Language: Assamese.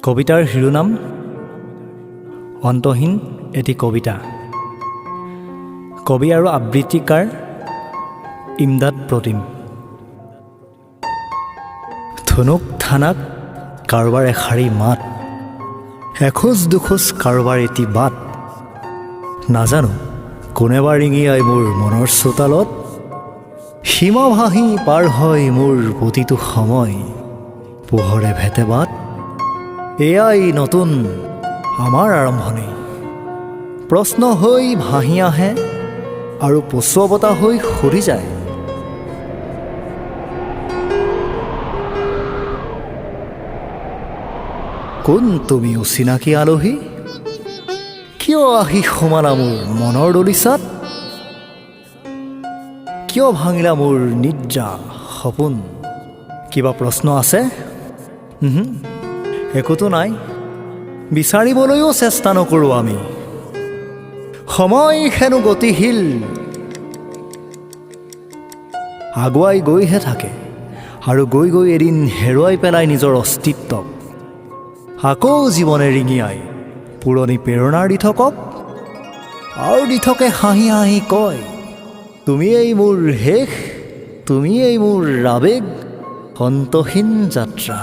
কবিতাৰ শিৰোনাম অন্তহীন এটি কবিতা। কবি আৰু আবৃত্তিকাৰ ইমদাদ প্ৰতিম। ধনুক থানাক কাৰোবাৰ এষাৰি মাত, এখোজ দুখোজ কাৰোবাৰ এটি বাট, নাজানো কোনেবা ৰিঙিয়াই মোৰ মনৰ চোতালত, সীমা ভাহি পাৰ হয় মোৰ প্ৰতিটো সময়, পোহৰে ভেটে বাট, এয়াই নতুন আমাৰ আৰম্ভণি। প্ৰশ্ন হৈ ভাহি আহে আৰু পচুৱা বতা হৈ সৰি যায়। কোন তুমি অচিনাকি আলহী, কিয় আহি সোমালা মোৰ মনৰ দলিচাত, কিয় ভাঙিলা মোৰ নিদ্ৰা সপোন? কিবা প্ৰশ্ন আছে? একোতো নাই, বিচাৰিবলৈও চেষ্টা নকৰোঁ আমি। সময় হেনো গতিশীল, আগুৱাই গৈহে থাকে আৰু গৈ গৈ এদিন হেৰুৱাই পেলাই নিজৰ অস্তিত্বক। আকৌ জীৱনে ৰিঙিয়াই পুৰণি প্ৰেৰণাৰ দি থকক, আৰু দি থাকে হাঁহি হাঁহি কয়, তুমিয়েই মোৰ শেষ, তুমিয়েই মোৰ আৱেগ, অন্তহীন যাত্ৰা।